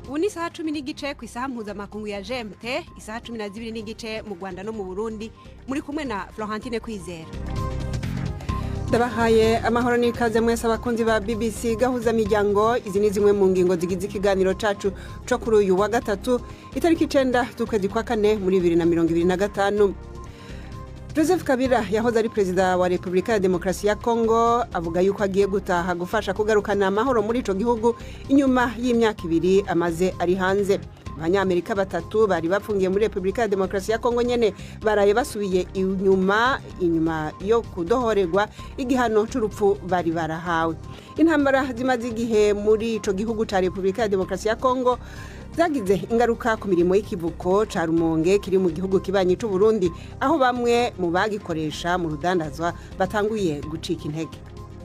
ubu ni isaha 10 n'igice ku isaha mpuzamakungu ya GMT, isaha 12 n'igice mu Rwanda no mu Burundi. Muri kumwe na Florentine Kwizera. Ndabahaye amahoro n'ikaze mwese abakunzi ba BBC gahuza miryango. Izi ni zimwe mu ngingo zigize ikiganiro cacu co kuri uyu wa gatatu itariki 9 z'ukwezi kwa kane muri 2025. Joseph Kabila yahoze ari perezida wa Repubulika ya Demokarasi ya Kongo avuga yuko agiye gutaha gufasha kugarukana amahoro muri ico gihugu inyuma y'imyaka 2 amaze ari hanze. Abanyamerika batatu bari bafungiye muri Repubulika ya Demokarasi ya Kongo nyene baraye basubiye inyuma yo kudohorerwa igihano c'urupfu bari barahawe. Intambara zimaze igihe muri ico gihugu ca Repubulika ya Demokarasi ya Kongo zagize ingaruka ku mirimo y'ikivuko ca Rumonge kiri mu gihugu kibanyi c'u Burundi, aho bamwe mu bagikoresha mu rudandazwa batanguye gucika intege.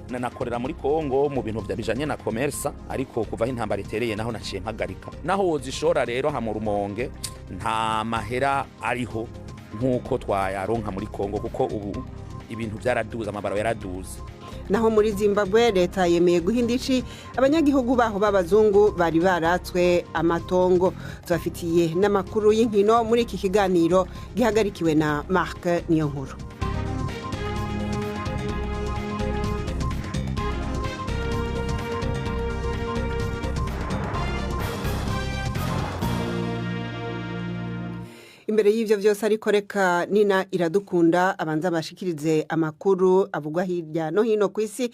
Nakorera muri Kongo mu bintu bijanye na commerce, ariko kuva intambara itereye naho naciye mpagarika. Naho wozishora rero ha mu Rumonge nta mahera ariho nkuko twayaronka muri Kongo, kuko ubu ibintu byaraduza, amabaro yaraduza. Naho muri Zimbabwe leta yemeye guhindishi abanyagihugu baho b'abazungu bari baratswe amatongo. Tubafitiye n'amakuru y'inkino muri iki kiganiro gihagarikiwe na Marc Niyonkuru. Imbere y'ivyo vyose ariko reka Nina Iradukunda abanza bashikirize amakuru avugwa hirya no hino kw'isi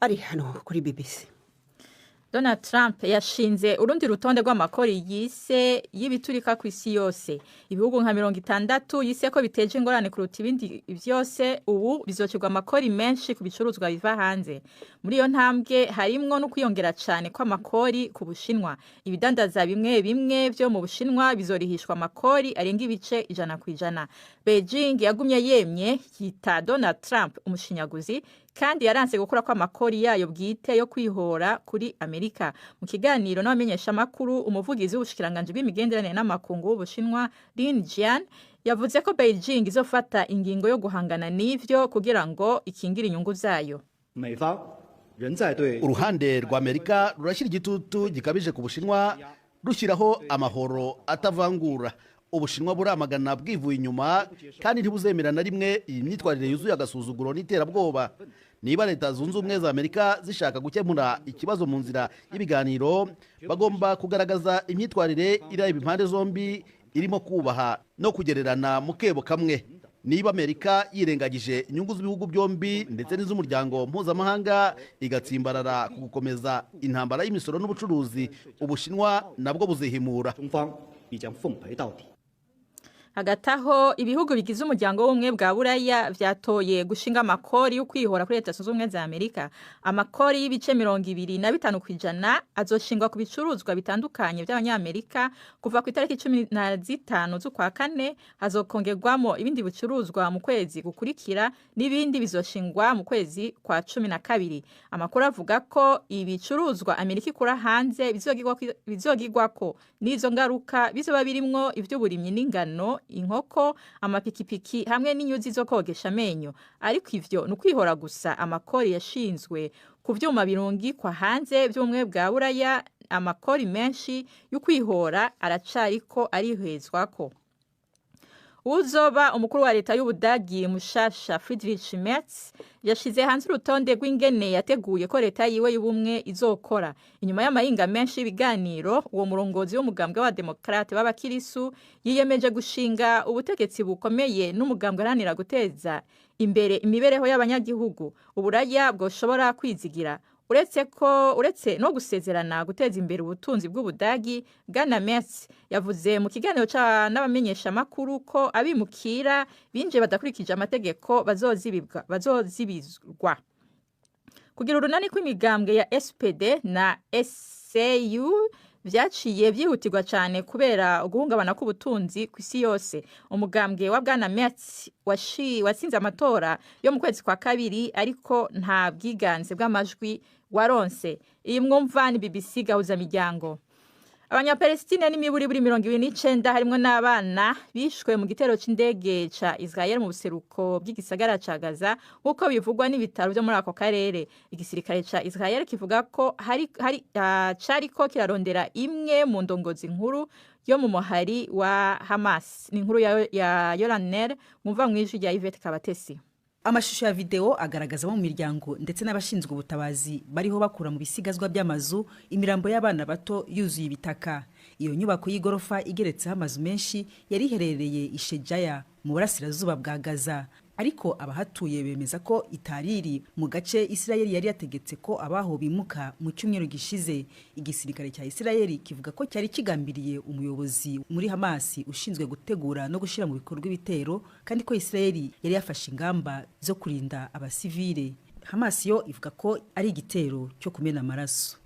ari hano kuri BBC. Donald Trump yashinze urundi rutonde rw'amakori yise y'ibiturika ku isi yose. Ibihugu nka 60 yise ko biteje ingorane kuruta ibindi vyose ubu bizocirwa amakori menshi ku bicuruzwa biva hanze. Muri iyo ntambwe harimwo no kwiyongera cyane kw'amakori ku Bushinwa. Ibidandaza bimwe bimwe byo mu Bushinwa bizorihishwa amakori arenga ibice 100%. Beijing yagumye yemye yita Donald Trump umushinyaguzi, kandi yaranse gukora kwa makori yayo bwite yo kwihora kuri Amerika. Mu kiganiro n'abamenyesha makuru, umuvugizi w'ubushikiranganje bw'imigenderanire n'amakungu w'Ubushinwa Lin Jian yavuze ko Beijing izofata ingingo yo guhangana n'ivyo kugira ngo ikingire inyungu zayo. Uruhande rwa Amerika rurashira igitutu gikabije ku Bushinwa rushiraho amahoro atavangura. Ubushinwa buramagana bwivuye inyuma kandi ntibuzemera na rimwe iyi myitwarire yuzuye agasuzuguro n'iterabwoba. Niba leta zunze ubumwe za Amerika zishaka gukemura ikibazo mu nzira y'ibiganiro, bagomba kugaragaza imyitwarire ireba impande zombi irimo kubaha no kugererana mu kebo kamwe. Niba Amerika yirengagije inyungu z'ibihugu byombi ndetse n'iz'umuryango mpuzamahanga igatsimbarara ku gukomeza intambara y'imisoro n'ubucuruzi, Ubushinwa nabwo buzihimura. Hagataho ibihugu bigize umuryango w'ubumwe bwa Buraya vyatoye gushinga amakori yo kwihora kuri leta zunze ubumwe za Amerika. Amakori y'ibice 25% azoshingwa ku bicuruzwa bitandukanye by'abanyamerika kuva ku itariki 15 z'ukwa kane. Hazokongerwamo ibindi bicuruzwa mu kwezi gukurikira n'ibindi bizoshingwa mu kwezi kwa 12. Amakuru avuga ko ibicuruzwa Amerika ikura hanze bizogirwako n'izo ngaruka bizoba birimwo ivy'uburimyi n'ingano, inkoko, amapikipiki hamwe n'inyuzi zo kogesha amenyo. Ariko ivyo nukwihora gusa. Amakori yashinzwe ku vyuma birungikwa hanze by'ubumwe bwa Buraya. Amakori menshi y'ukwihora aracariko arihezwako. Uzoba umukuru wa leta y'Ubudagi mushasha Friedrich Merz yashize hanze urutonde rw'ingene yateguye ko leta yiwe y'ubumwe izokora. Inyuma y'amahinga menshi y'ibiganiro, uwo murongozi w'umugambwe wa Demokrate b'abakirisu yiyemeje gushinga ubutegetsi bukomeye n'umugambwe aranira guteza imbere imibereho y'abanyagihugu. Uburaya bwoshobora kwizigira. Uretse no gusezerana guteza imbere ubutunzi bw'Ubudagi, Bwana Merz yavuze mu kiganiro n'abamenyesha makuru ko abimukira binje badakurikije amategeko bazozibizwa. Kugira urunani kw'imigambwe ya SPD na SCU vyaciye vyihutirwa cyane kubera uguhungabana k'ubutunzi ku isi yose. Umugambwe wa Bwana Merz wasinze amatora yo mu kwezi kwa kabiri, ariko nta bwiganze bw'amajwi waronse. Iyi mwumva ni BBC gahuza miryango. Abanyapalestine n'imiburiburi 29 harimwo n'abana bishwe mu gitero c'indege ca Israel mu buseruko bw'igisagara ca Gaza nk'uko bivugwa n'ibitaro byo muri ako karere. Igisirikare ca Israel kivuga ko cariko kirarondera imwe mu ndongozi nkuru yo mu muhari wa Hamas. Ni inkuru ya Yolanner mwumva mwijwi rya Yvette Kabatesi. Amashusho ya video agaragaza mu miryango ndetse n'abashinzwe ubutabazi bariho bakura mu bisigazwa by'amazu imirambo y'abana bato yuzuye ibitaka. Iyo nyubako y'igorofa igeretseho amazu menshi yari iherereye Ishejaya mu burasirazuba bwa Gaza, ariko abahatuye bemeza ko itariri mu gace Israel yari yategetse ko abaho bimuka mu cyumweru gishize. Igisirikare cya Israel kivuga ko cyari kigambiriye umuyobozi muri Hamas ushinzwe gutegura no gushira mu bikorwa ibitero, kandi ko Israel yari yafashe ingamba zo kurinda abasivile. Hamas yo ivuga ko ari igitero cyo kumena amaraso.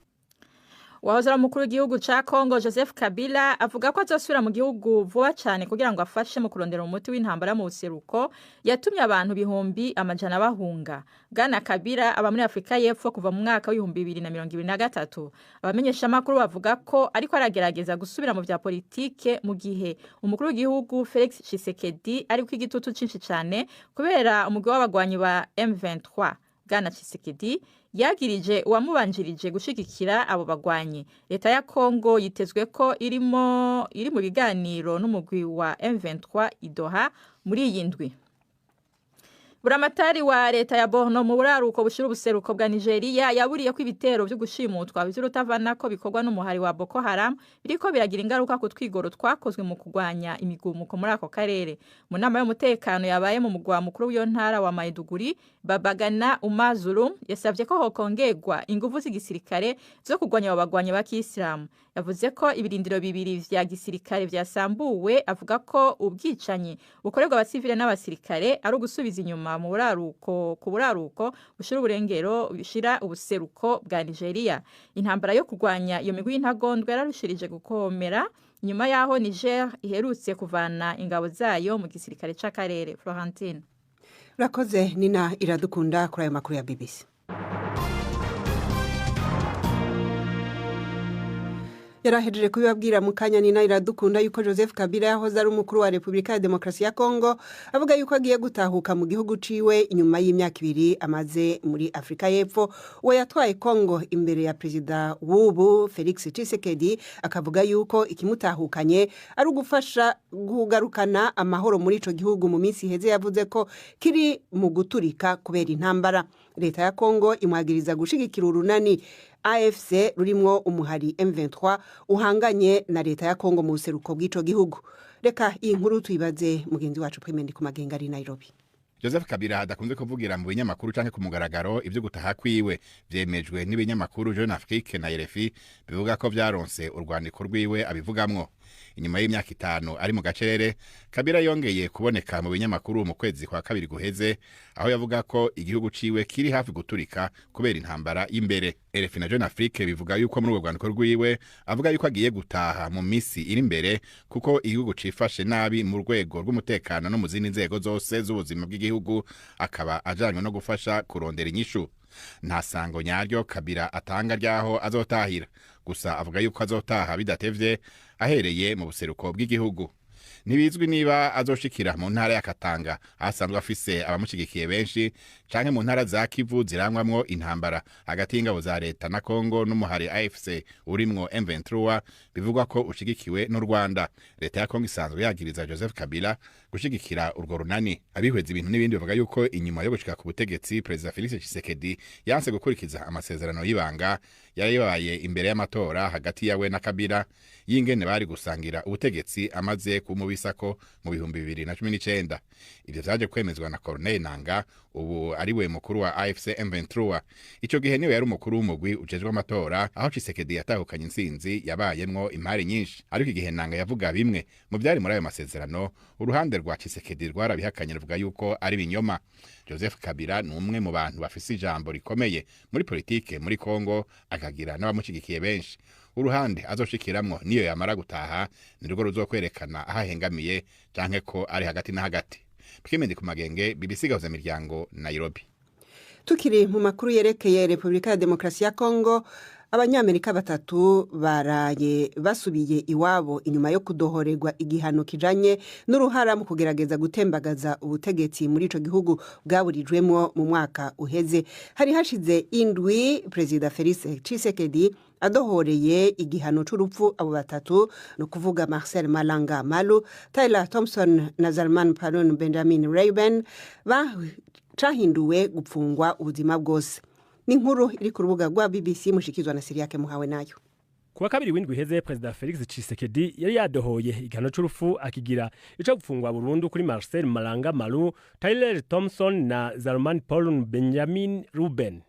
Wahozera mukuru w'igihugu ca Congo Joseph Kabila avuga ko azosubira mu gihugu vuba cyane kugira ngo afashe mu kurondera umuti w'intambara mu buseruko yatumye abantu bihumbi amajana bahunga. Bwana Kabila aba muri Afrika y'Epfo kuva mu mwaka wa 2023. Abamenyesha makuru bavuga ko ariko aragerageza gusubira mu vya politike mu gihe umukuru w'igihugu Felix Tshisekedi ari kw'igitutu cinshi cyane kubera umugwi w'abagwanyi ba M23. Bwana Tshisekedi yagirije uwamubanjirije gushigikira abo bagwanyi. Leta ya Kongo yitezwe ko iri mu biganiro n'umugwi wa M23 idoha muri iyi ndwi. Buramatari wa leta ya Borno mu buraruko bushira ubuseruko bwa Nigeria yaburiye ko ibitero byo gushimutwa bizurutavana ko bikorwa n'umuhari wa Boko Haram biriko biragira ingaruka ku twigoro twakozwe mu kugwanya imigumuko muri ako karere. Mu nama y'umutekano yabaye mu mugwa mukuru w'iyo ntara wa Maiduguri, Babagana Umazulu yasavye ko hokongerwa ingufu z'igisirikare zo kugwanya abagwanyi ba Kisilamu. Yavuze ko ibirindiro bibiri vya gisirikare vyasambuwe, avuga ko ubwicanyi bukorerwa abasivile n'abasirikare ari ugusubiza inyuma mu buraruko bushira uburengero bishira ubuseruko bwa Nigeria. Intambara yo kugwanya iyo migwi y'intagondwa yararushirije gukomera nyuma yaho Niger iherutse kuvana ingabo zayo mu gisirikare c'akarere. Florentine Urakoze Nina Iradukunda kuri ayo makuru ya BBC. Yarahejeje kubibabwira mu kanya Nina Iradukunda yuko Joseph Kabila yahoze ari umukuru wa Republika ya Demokarasi ya Kongo avuga yuko agiye gutahuka mu gihugu ciwe inyuma y'imyaka 2 amaze muri Afrika y'Epfo. Uwo yatwaye Kongo imbere ya Perezida w'ubu Felix Tshisekedi akavuga yuko ikimutahukanye ari ugufasha gugarukana amahoro muri ico gihugu mu minsi heze. Yavuze ko kiri mu guturika kubera intambara. Leta ya Kongo imwagiriza gushigikira urunani AFC rurimwo umuhari M23 uhanganye na leta ya Kongo mu buseruko bw'ico gihugu. Reka iyi nkuru tuyibaze mugenzi wacu Prime Ndikumagenga ari Nairobi. Joseph Kabila adakunze kuvugira mu binyamakuru canke ku mugaragaro ivyo gutaha kwiwe vyemejwe n'ibinyamakuru Jeune Afrique na RFI bivuga ko vyaronse urwandiko rwiwe abivugamwo. Inyuma y'imyaka 5 ari mu gacerere, Kabila yongeye kuboneka mu binyamakuru mu kwezi kwa kabiri guheze, aho yavuga ko igihugu ciwe kiri hafi guturika kubera intambara y'imbere. RFI na Jeune Afrique bivuga yuko muri urwo rwandiko rwiwe avuga yuko agiye gutaha mu misi iri imbere kuko igihugu cifashe nabi mu rwego rw'umutekano no mu zindi nzego zose z'ubuzima bw'igihugu, akaba ajanywe no gufasha kurondera inyishu. Nta sango nyaryo Kabila atanga ryaho azotahira, gusa avuga yuko azotaha bidatevye ahereye mu buseruko bw'igihugu. Ntibizwi niba azoshikira mu ntara ya Katanga asanzwe afise abamushigikiye benshi canke mu ntara za Kivu zirangwamwo intambara hagati y'ingabo za leta na Kongo n'umuhari AFC urimwo M23 bivugwa ko ushigikiwe n'u Rwanda. Leta ya Kongo isanzwe yagiriza Joseph Kabila gushigikira urwo runani. Abihweza ibintu n'ibindi bavuga yuko inyuma yo gushika ku butegetsi President Felix Tshisekedi yanse gukurikiza amasezerano y'ibanga yari yabaye imbere y'amatora hagati yawe na Kabila yingene bari gusangira ubutegetsi amaze kumubisako mu 2019. Ivyo vyaje kwemezwa na Corneille Nangaa, ubu ariwe mukuru wa AFC M23. Ico gihe niwe yari umukuru w'umugwi ujejwe amatora, aho Tshisekedi yatahukanye intsinzi yabayemwo impari nyinshi. Ariko igihe Nangaa yavuga bimwe mu byari muri ayo masezerano, uruhande rwa Tshisekedi rwarabihakanye ruvuga yuko ari binyoma. Joseph Kabila ni umwe mu bantu bafise ijambo rikomeye muri politike muri Kongo, akagira n'abamushigikiye benshi. Uruhande azoshikiramwo niyo yamara gutaha nirwo ruzokwerekana ahahengamiye canke ko ari hagati na hagati. Prime Ndikumagenge, BBC Gahuza Miryango, Nairobi. Tukiri mu makuru yerekeye Republika ya Demokarasi ya Kongo, abanyamerika batatu baraye basubiye iwabo inyuma yo kudohorerwa igihano kijanye n'uruhara mu kugerageza gutembagaza ubutegetsi muri ico gihugu bwaburijwemo mu mwaka uheze. Hari hashize indwi Perezida Felix Tshisekedi adohoreye igihano c'urupfu abo batatu, no kuvuga Marcel Malanga Malu, Tyler Thompson na Zalman Palon Benjamin Rayben, cahinduwe gupfungwa ubuzima bwose. Ni inkuru iri ku rubuga rwa BBC mushikizwa na Siriake Muhawe nayo. Kuwa kabiri w'indwi iheze Perezida Felix Tshisekedi yari yadohoye igihano c'urupfu akigira ico gupfungwa burundu kuri Marcel Malanga Malu, Tyler Thompson na Zalman Palon Benjamin Rayben.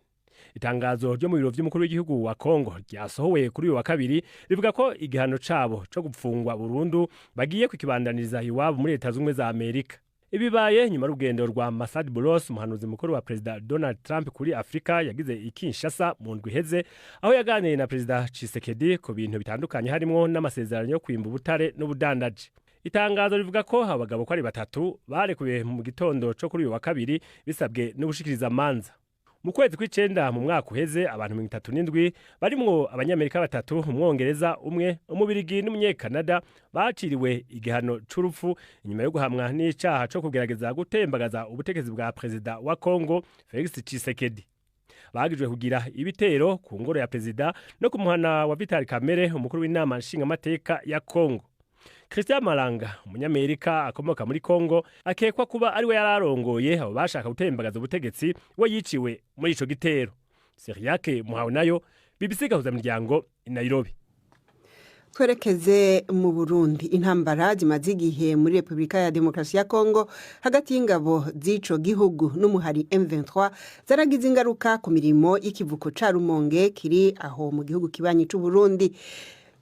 Itangazo ryo mu biro vy'umukuru w'igihugu wa Kongo ryasohowe kuri uyu wa kabiri rivuga ko igihano cabo co gupfungwa burundu bagiye kukibandaniriza iwabo muri Leta Zunze za Amerika. Ibibaye nyuma y'urugendo rwa Masad Boulos, umuhanuzi mukuru wa Perezida Donald Trump kuri Afrika, yagize i Kinshasa mu ndwi iheze, aho yaganiriye na Perezida Tshisekedi ku bintu bitandukanye harimo n'amasezerano yo kwimba ubutare n'ubudandaji. Itangazo rivuga ko abagabo ko ari batatu barekuwe mu gitondo co kuri uyu wa kabiri bisabwe n'ubushikiriza manza. Mu kwezi kw'icenda mu mwaka uheze abantu 37 barimwo abanyamerika batatu, umwongereza umwe, umubirigi n'umunyekanada baciriwe igihano c'urupfu inyuma yo guhamwa n'icaha co kugerageza gutembagaza ubutegetsi bwa Perezida wa Kongo Felix Tshisekedi. Bagijwe kugira ibitero ku ngoro ya Perezida no ku muhana wa Vital Kamerhe, umukuru w'inama nshingamateka ya Kongo. Christian Malanga, umunyamerika akomoka muri Kongo, akekwa kuba ari we yararongoye abo bashaka gutembagaza ubutegetsi, we yiciwe muri ico gitero. Siriake Muhawe nayo, BBC Gahuzamiryango i Nairobi. Twerekeze mu Burundi. Intambara zimaze igihe muri Republika ya Demokarasi ya Kongo hagati y'ingabo z'ico gihugu n'umuhari M23 zaragize ingaruka ku mirimo y'ikivuko ca Rumonge kiri aho mu gihugu kibanyi c'u Burundi.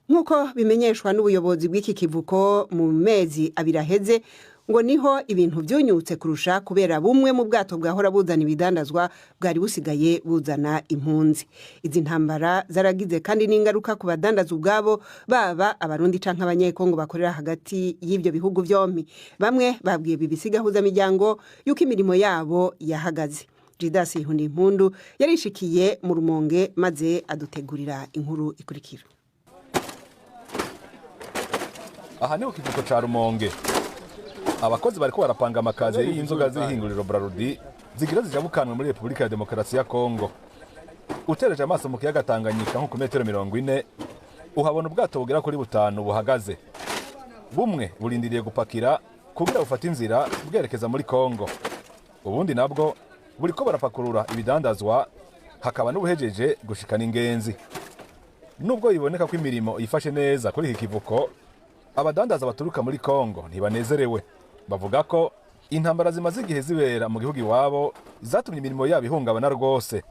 Nkuko bimenyeshwa n'ubuyobozi bw'iki kivuko mu mezi abiri aheze, ngo niho ibintu vyunyutse kurusha kubera bumwe mu bwato bwahora buzana ibidandazwa bwari busigaye buzana impunzi. Izi ntambara zaragize kandi n'ingaruka ku badandaza ubwabo, baba abarundi canke abanyekongo bakorera hagati y'ivyo bihugu vyompi. Bamwe babwiye BBC Gahuzamiryango yuko imirimo yabo yahagaze. Jidas Ihundimpundu yarishikiye mu Rumonge maze adutegurira inkuru ikurikira. Aha ni ukivuko ca Rumonge. Abakozi bariko barapanga amakazi y'inzoga z'ihinguriro Brarudi zigira zijabukanwe muri Republika ya Demokarasi ya Kongo. Utereje amaso mu kiyaga Tanganyika nko ku metero 40, uhabona ubwato bugera kuri 5 buhagaze. Bumwe burindiriye gupakira kugira bufate inzira bwerekeza muri Kongo. Ubundi nabwo buriko barapakurura ibidandazwa, hakaba n'ubuhejeje gushikana ingenzi. Nubwo biboneka ko imirimo ifashe neza kuri iki kivuko, abadandaza baturuka muri Kongo ntibanezerewe. Bavuga ko intambara zimaze igihe zibera mu gihugu iwabo zatumye imirimo yabo ihungabana rwose.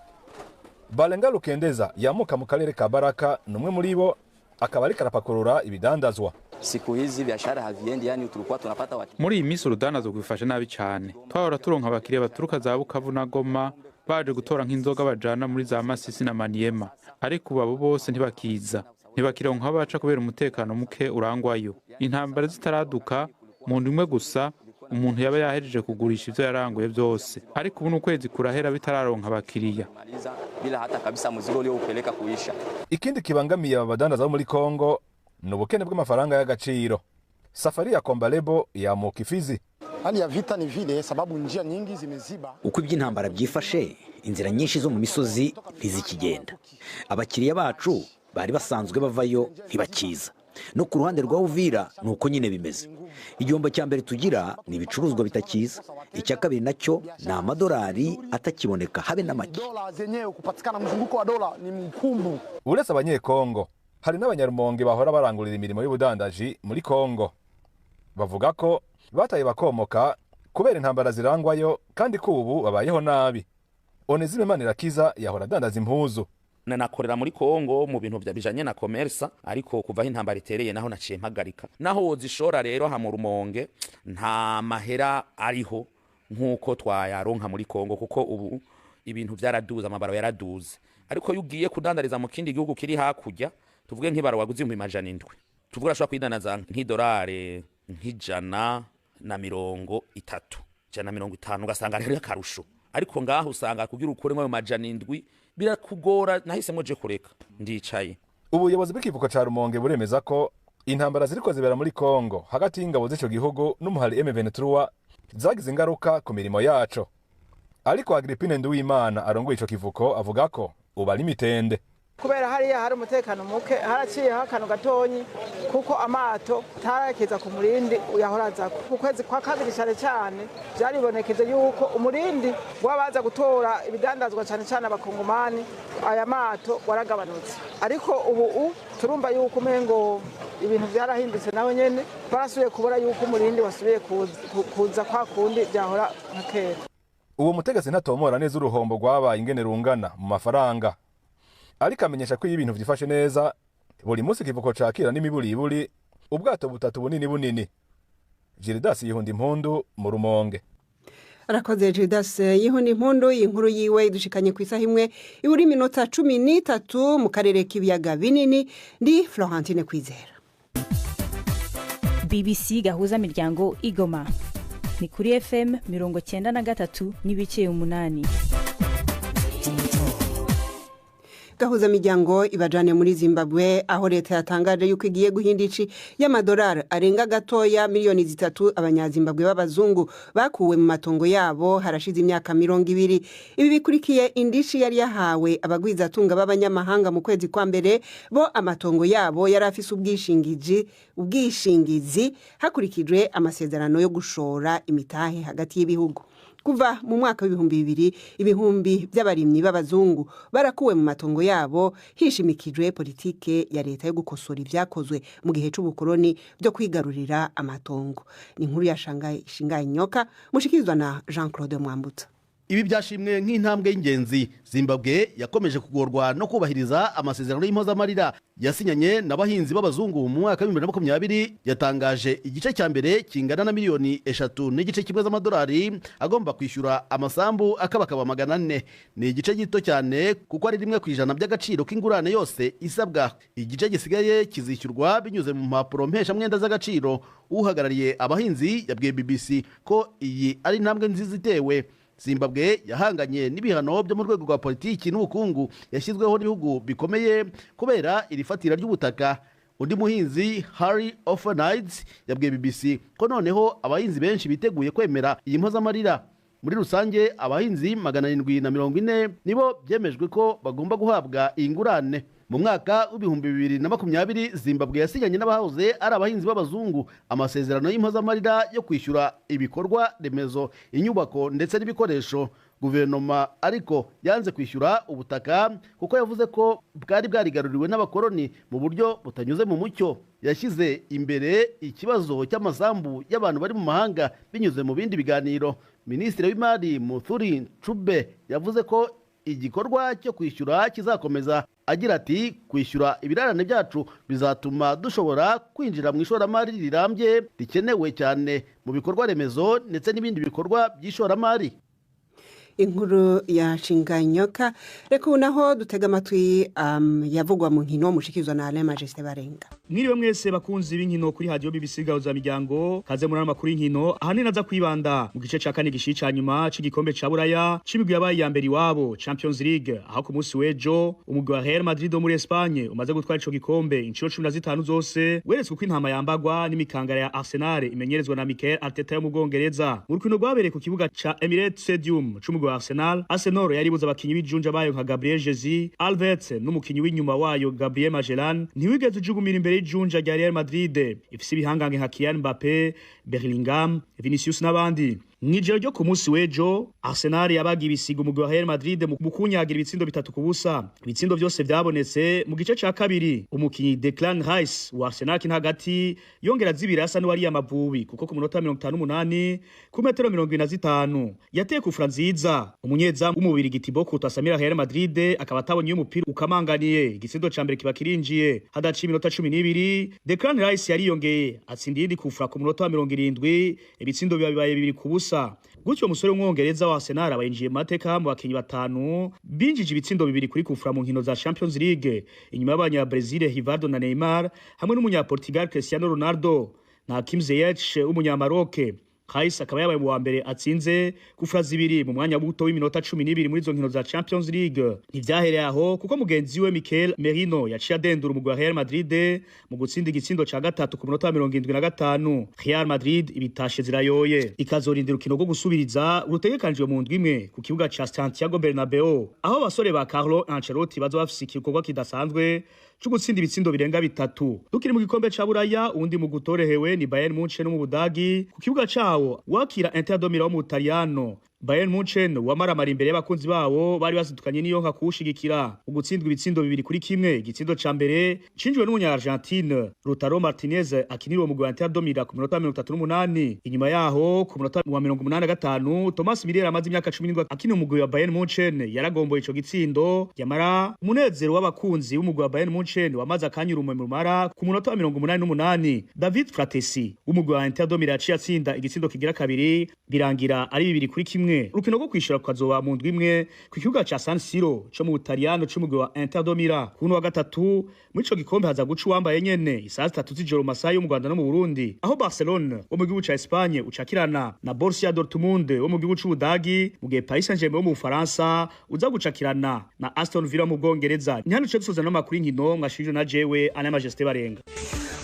Balenga Lukendeza yamuka mu karere ka Baraka, numwe muri bo akaba ari karapakurura ibidandazwa. Siku hizi biashara haviendi, yani tulikuwa tunapata muri iyi minsi urudandazwa gwifashe nabi cyane. Twahora turonka abakiriya baturuka za Bukavu na Goma baje gutora nk'inzoga bajana muri za Masisi na Maniema, ariko abo bose ntibakiza. Ntibakironka abaca kubera umutekano muke urangwayo. Intambara zitaraduka mu ndimwe gusa umuntu yaba yahejeje kugurisha ivyo yaranguye byose, ariko ubu n'ukwezi kurahera bitararonka abakiriya bila hata kabisa muzigo ule upeleka kuisha. Ikindi kibangamiye abadandaza muri Kongo n'ubukene bw'amafaranga y'agaciro. Safari ya Kombalebo yamuka Ifizi. Hali ya vita ni vile sababu njia nyingi zimeziba. Uko iby'intambara byifashe, inzira nyinshi zo mu misozi ntizikigenda. Abakiriya bacu bari basanzwe bavayo ntibakiza. No ku ruhande rwa Uvira nuko nyine bimeze. Igihombo cya mbere tugira ni ibicuruzwa bitakiza. Icya kabiri nacyo ni amadolari atakiboneka habe na make. Dola zenyewe kupatikana mzunguko wa dola ni mkumbu. Uretse abanyekongo, hari n'abanyarumonge bahora barangurira imirimo y'ubudandaji muri Kongo. Bavuga ko bataye bakomoka kubera intambara zirangwayo kandi ko ubu babayeho nabi. Onezime Manirakiza yahora adandaza impuzu. Nakorera muri Kongo mu bintu bijanye na commerce, ariko kuva intambara itereye naho naciye mpagarika. Naho wozishora rero ha mu Rumonge nta mahera ariho nkuko twayaronka muri Kongo, kuko ubu ibintu byaraduza, amabaro yaraduze. Ariko yugiye kudandariza mu kindi gihugu kiri hakurya, tuvuge nk'ibaro waguze 700, tuvuga ashobora kwidanaza nk'idolari nk'ijana na 130, 150 ugasanga rero akarusho. Ariko ngaho usanga kugira ukure mu 700 birakugora nahisemo je kureka ndicaye. Ubuyobozi bw'ikivuko ca Rumonge buremeza ko intambara ziriko zibera muri Kongo hagati y'ingabo z'ico gihugu n'umuhari M23 zagize ingaruka ku mirimo yaco. Ariko Agrippine Nduwimana arongoye ico kivuko avuga ko uba ari mitende. Kubera hariya hari umutekano muke haraciyeho akantu gatonyi kuko amato tarakeza ku murindi uyahoraza ku kwezi kwa kabiri cyane byaribonekeje yuko umurindi wabaza gutora ibidandazwa cyane abakongomani aya mato waragabanutse. Ariko ubu turumva yuko umengo ibintu byarahindutse nawe nyene barasubiye kubura yuko umurindi wasubiye kuza kwa kundi byahora nkakera. Uwo mutegetsi ntatomora neza uruhombo rwabaye ingene rungana mu mafaranga. Ariko amenyesha ko ibintu vyifashe neza buri munsi kivuko cakira n'imiburiburi ubwato butatu bunini. Gildas Yihunda Impundu mu Rumonge. Arakoze Gildas Yihunda Impundu, inkuru yiwe dushikanye ku isaha imwe iburi minota 13 mu karere k'ibiyaga binini. Ndi Florentine Kwizera. BBC gahuza miryango Igoma ni kuri FM 93 n'ibice 8. Gahuza miryango ibajane muri Zimbabwe aho leta yatangaje yuko igiye guhindici y'amadolari arenga gatoya miliyoni 3 abanyazimbabwe b'abazungu bakuwe mu matongo yabo harashize imyaka 20. Ibi bikurikiye indishi yari yahawe abagwiza tunga b'abanyamahanga mu kwezi kwa mbere bo amatongo yabo yari afise ubwishingizi hakurikijwe amasezerano yo gushora imitahe hagati y'ibihugu. Kuva mu mwaka w'ibihumbi 2000 ibihumbi by'abarimyi b'abazungu barakuwe mu matongo yabo hishimikijwe politike ya leta yo gukosora ivyakozwe mu gihe c'ubukoroni byo kwigarurira amatongo. Ni inkuru ya Shangaye Nyoka mushikirizwa na Jean-Claude Mwambutsa. Ibi byashimwe nk'intambwe y'ingenzi. Zimbabwe yakomeje kugorwa no kubahiriza amasezerano y'impozamarira yasinyanye n'abahinzi b'abazungu mu mwaka wa 2020. Yatangaje igice cya mbere kingana na miliyoni 3 n'igice kimwe z'amadolari agomba kwishyura amasambu akabakaba 400. Ni igice gito cyane kuko ari 1% by'agaciro k'ingurane yose isabwa. Igice gisigaye kizishyurwa binyuze mu mpapuro mpesha mwenda z'agaciro. Uhagarariye abahinzi yabwiye BBC ko iyi ari intambwe nziza itewe. Zimbabwe yahanganye n'ibihano byo mu rwego rwa politiki n'ubukungu yashyizweho n'ibihugu bikomeye kubera irifatira ry'ubutaka. Undi muhinzi Harry Offenides yabwiye BBC ko noneho abahinzi benshi biteguye kwemera iyi mpozamarira. Muri rusange abahinzi 740 nibo byemejwe ko bagomba guhabwa ingurane. Mu mwaka w'ibihumbi 2020 Zimbabwe yasinyanye n'abahoze ari abahinzi b'abazungu amasezerano y'impozamarira yo kwishyura ibikorwa remezo, inyubako ndetse n'ibikoresho. Guverinoma ariko yanze kwishyura ubutaka kuko yavuze ko bwari bwarigaruriwe n'abakoroni mu buryo butanyuze mu mucyo. Yashyize imbere ikibazo cy'amasambu y'abantu bari mu mahanga binyuze mu bindi biganiro. Minisitiri w'Imari Muthuri Chube yavuze ko igikorwa cyo kwishyura kizakomeza, agira ati kwishyura ibirarane byacu bizatuma dushobora kwinjira mu ishoramari rirambye rikenewe cyane mu bikorwa remezo ndetse n'ibindi bikorwa by'ishoramari. Inkuru ya Shinganyoka. Reka unaho dutega amatwi yavugwa mu nkino mushikizwa na Alain Majesté Barenga. Mwiriwe mwese bakunzi b'inkino kuri radio BBC gahuza miryango, kaze muri amakuru y'inkino ahanini naza kwibanda mu gice ca kane gishica nyuma c'igikombe ca Buraya c'imigwi yabaye ya mbere iwabo Champions League, aho ku munsi w'ejo umugwi wa Real Madrid muri Espagne umaze gutwara ico gikombe inshuro 15 zose, weretswe ko intama yambagwa n'imikangara ya Arsenal imenyerezwa na Mikel Arteta yo mu Bwongereza. Mu rukino rwabereye ku kibuga ca Emirates Stadium wa Arsenal yaribuza abakinyi b'ijunja bayo nka Gabriel Jesus, Alves n'umukinyi w'inyuma wayo Gabriel Magellan ntiwigeze ujugumira imbere y'ijunja rya Real Madrid ifise ibihangange nka Kylian Mbappé, Bellingham, Vinicius n'abandi. Mw'ijoro ryo ku munsi w'ejo Arsenal yabaga ibisigo umugwi wa Real Madrid mu kunyagira ibitsindo 3-0. Ibitsindo byose byabonetse mu gice ca kabiri. Umukinyi Declan Rice wa Arsenal hagati yongera zibirasa n'uwari Amavubi kuko ku munota 58 ku metero 75 yateye kufra nziza. Umunyezamu w'umubiri Gitibo Kutasamira Real Madrid akaba atabonye umupira ukamanganiye. Igitsindo ca mbere kiba kirinjiye hadaci iminota 12. Declan Rice yariyongeye atsindiye indi kufra ku munota 70. Ibitsindo bibaye 2-0. Gutyo umusore w'umwongereza wa Arsenal abayinjiye mateka mu bakinyi 5 binjije ibitsindo 2 kuri kufra mu nkino za Champions League inyuma y'abanya Brazil Rivaldo na Neymar hamwe n'umunya Portugal Cristiano Ronaldo na Hakim Ziyech w'umunya Maroc. Kais akaba yabaye mu wa mbere atsinze kufura zibiri mu mwanya buto w'iminota 12 muri izo nkino za Champions League. Ntivyahereye aho kuko mugenzi we Mikel Merino yaciye adendura umugwi wa Real Madrid mu gutsinda igitsindo ca gatatu ku minota 75. Real Madrid ibitashe zirayoye ikazorindira urukino rwo gusubiriza rutegekanijwe mu ndwi imwe ku kibuga ca Santiago Bernabeu aho abasore ba Carlo Ancelotti bazo bafise igikorwa kidasanzwe cyo gutsinda ibitsindo birenga bitatu. Dukiri mu gikombe ca Buraya undi mu gutorehewe ni Bayern Munchen no mu Budagi ku kibuga cawo wakira Inter de Milan mu Butaliyano. Bayern Munchen wamaramara imbere y'abakunzi bawo bari basidukanye niyo nka kuwushigikira ugutsindwa ibitsindo 2-1. Igitsindo ca mbere cinjwe n'umunya Argentine Lautaro Martinez akinirwa mu Inter de Milan ku minota 38. Inyuma yaho ku minota 85 Thomas Müller amaze imyaka 17 akina umugwi wa Bayern Munchen yaragomboye ico gitsindo yamara umunezero w'abakunzi w'umugwi wa Bayern Munchen wamaze akanyura umumara ku minota 88. David Fratesi w'umugwi wa Inter de Milan yaciye atsinda igitsindo kigira kabiri birangira ari 2-1. Urukino rwo kwishura kwazoba mu ndwi imwe ku kibuga ca San Siro cyo mu Butaliyano c'umugwi wa Inter de Milan. Kuno wa gatatu muri ico gikombe haza guca uwambaye nyene isaha 3 z'ijoro Masayi mu Rwanda no mu Burundi aho Barcelona wo mu gihugu ca Espagne ucakirana na Borussia Dortmund wo mu gihugu c'Ubudagi mu gihe Paris Saint-Germain wo mu Faransa uza gucakirana na Aston Villa mu Bwongereza. Ni hano cyo dusoza n'amakuru y'inkino mwashije na jewe Ana Majesté Barenga.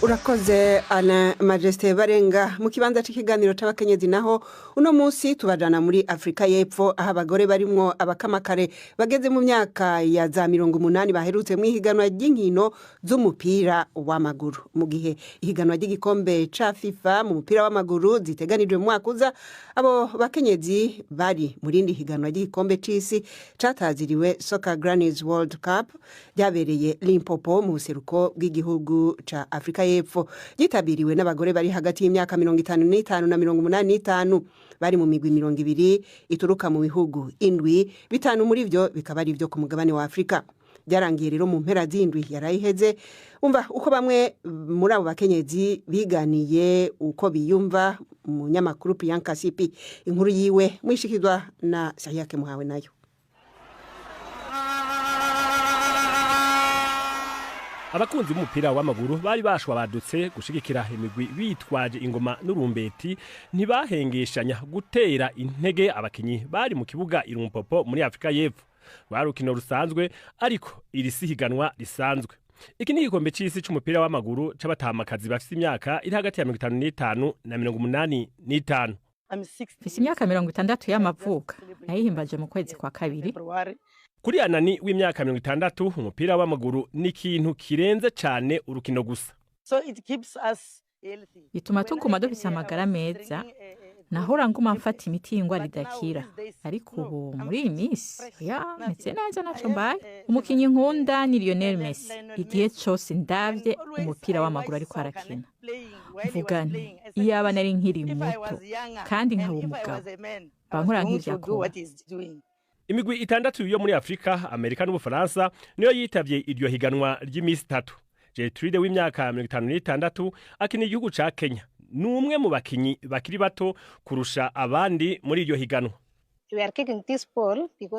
Urakoze Ana Majesté Barenga. Mu kibanza c'ikiganiro c'abakenyezi naho uno munsi tubajana muri Afrika y'Epfo aho abagore barimwo abakamakare bageze mu myaka ya za 80 baherutse mu ihiganwa ry'inkino z'umupira w'amaguru. Mu gihe ihiganwa ry'igikombe ca FIFA mu mupira w'amaguru ziteganijwe mu mwaka uza, abo bakenyezi bari muri ndi higanwa ry'igikombe c'isi cataziriwe Soccer Grannies World Cup ryabereye Limpopo mu buseruko bw'igihugu ca Afrika y'Epfo, yitabiriwe n'abagore bari hagati y'imyaka 55 na 85 bari mu migwi 200 ituruka mu bihugu indwi, bitanu muri byo bikaba ari byo ku mugabane wa Afrika. Byarangiye rero mu mpera z'indwi yarayiheze. Umva uko bamwe muri abo bakenyezi biganiye uko biyumva. Umunyamakuru Priyanka Sipi inkuru yiwe mwishikizwa na Sayake Muhawe nayo. Abakunzi b'umupira w'amaguru bari bashwa badutse gushigikira imigwi bitwaje ingoma n'urumbeti, ntibahengeshanya gutera intege abakinyi bari mu kibuga Limpopo muri Afrika y'Epfo. Warukino rusanzwe ariko iri sihiganwa risanzwe. Iki ni igikombe c'isi c'umupira w'amaguru c'abatamakazi bafite imyaka iri hagati ya 55 na 85. Fisi imyaka 60 y'amavuka nayihimbaje mu kwezi kwa kabiri. Kuri Anani w'imyaka 60 umupira w'amaguru ni ikintu kirenze cyane urukino gusa. Bituma tuguma dufise amagara meza. Nahora nguma mfata imiti y'ingwara idakira, ariko ubu muri iyi minsi meze neza naco mbaye. Umukinyi nkunda ni Lionel Messi. Igihe cyose ndavye umupira w'amaguru ariko arakina mvuga nti iyaba nari nkiri muto kandi nkaba umugabo bankora nk'ivyakora. Imigwi itandatu yo muri Afrika, Amerika n'Ubufaransa niyo yitavye iryo higanwa ry'imisi 3. Gertrude w'imyaka 56 akina igihugu ca Kenya. Numwe mu bakinyi bakiri bato kurusha abandi muri iryo higanwa.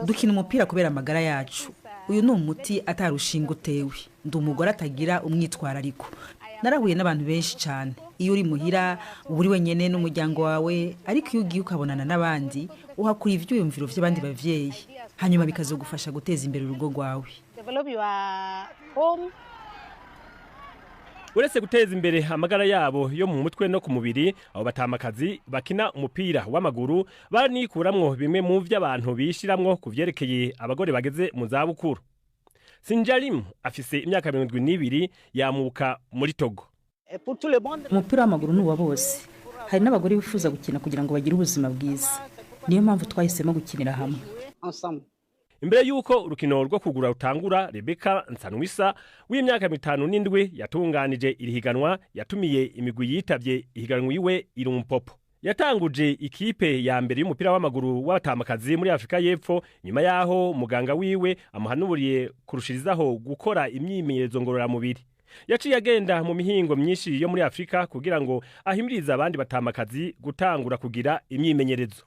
Dukina umupira kubera amagara yacu. Uyu ni umuti atarushinga utewe. Ndi umugore atagira umwitwarariko. Narahuye n'abantu benshi cyane. Iyo uri muhira uri wenyene n'umuryango wawe, ariko iyo ugiye ukabonana n'abandi uhakura ivyiyumviro by'abandi bavyeyi, hanyuma bikazogufasha guteza imbere urugo rwawe. Uretse guteza imbere amagara yabo yo mu mutwe no ku mubiri, abo batamakazi bakina umupira w'amaguru baranikuramwo bimwe mu vy'abantu bishiramwo kuvyerekeye abagore bageze mu zabukuru. Sinjalim afise imyaka 72 yamuka muri Togo. Umupira w'amaguru ni uwa bose. Hari n'abagore bifuza gukina kugira ngo bagire ubuzima bwiza. Niyo mpamvu twahisemo gukinira hamwe. Imbere yuko urukino rwo kugura rutangura, Rebecca Nsanwisa w'imyaka 57 yatunganije iri higanwa yatumiye imigwi yitavye ihiganwa iwe Limpopo. Yatanguje ikipe ya mbere y'umupira w'amaguru w'abatamakazi muri Afrika y'Epfo, nyuma yaho muganga wiwe amuhanuriye kurushirizaho gukora imyimenyerezo ngororamubiri. Yaciye agenda mu mihingo myinshi yo muri Afrika kugira ngo ahimirize abandi batamakazi gutangura kugira imyimenyerezo.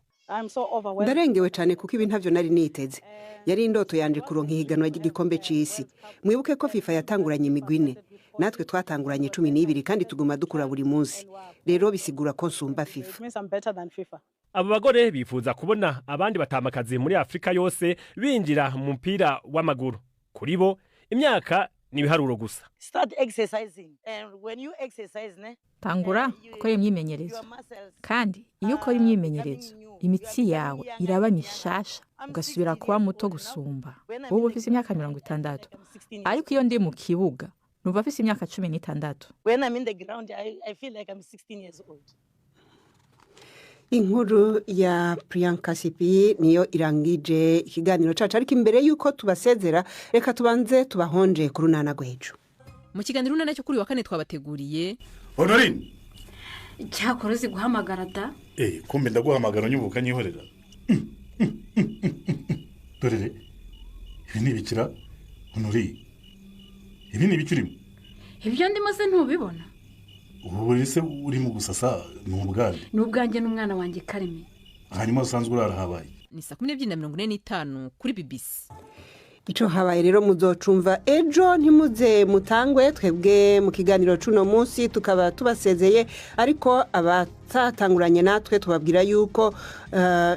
ndarengewe cyane kuko ibi ntavyo nari niteze yari indoto yanje kuronka ihiganwa ry'igikombe c'isi mwibuke ko FIFA yatanguranye imigwi ine natwe twatanguranye 12 kandi tuguma dukura buri munsi rero bisigura ko nsumba FIFA. Abo bagore bifuza kubona abandi batamakazi muri Afrika yose binjira mu mupira w'amaguru. Kuri bo imyaka nibiharuro gusa. Tangura gukora imyimenyerezo kandi iyo ukora imyimenyerezo imitsi yawe iraba mishasha ugasubira kuba muto gusumba. Ubu ufise imyaka 60 ariko iyo ndi mu kibuga numva afise imyaka 16. When I'm in the ground, I feel like I'm 16 years old. Inkuru ya Priyanka Sipi niyo irangije ikiganiro cacu ariko imbere yuko tubasezera reka tubanze tubahonje ku runana rw'ejo. Mu kiganiro runana cyo kuri wa kane twabateguriye Honorine cyakoroze guhamagara da kumbe ndaguhamagara nyubuka nyihorera dorere ibi ni bikira Honorine ibi ni bikirimo ibyo ndimo se ntubibona ubu ese uri mu gusasa n'ubwanjye n'umwana wanjye Kareme hanyuma usanzwe urarahabaye ni 12:45 kuri BBC. Ico habaye rero muzocumva ejo ntimuze mutangwe twebwe mu kiganiro cuno munsi tukaba tubasezeye ariko abatatanguranye natwe tubabwira yuko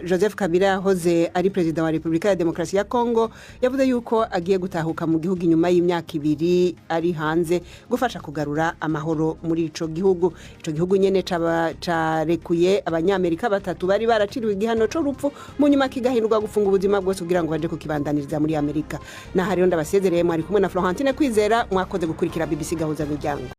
Joseph Kabila hoze ari president wa Republika ya Demokrasi ya Kongo yavuze yuko agiye gutahuka mu gihugu inyuma y'imyaka 2 ari hanze gufasha kugarura amahoro muri ico gihugu nyene carekuye abanyamerika 3 bari baraciriwe igihano cyo rupfu mu nyuma kigahindurwa gufunga ubuzima bwose kugira ngo baje kukibandaniriza muri Amerika. Na hariyo ndabasezereye mwari kumwe na Florentine Kwizera mwakoze gukurikira BBC Gahuza Miryango.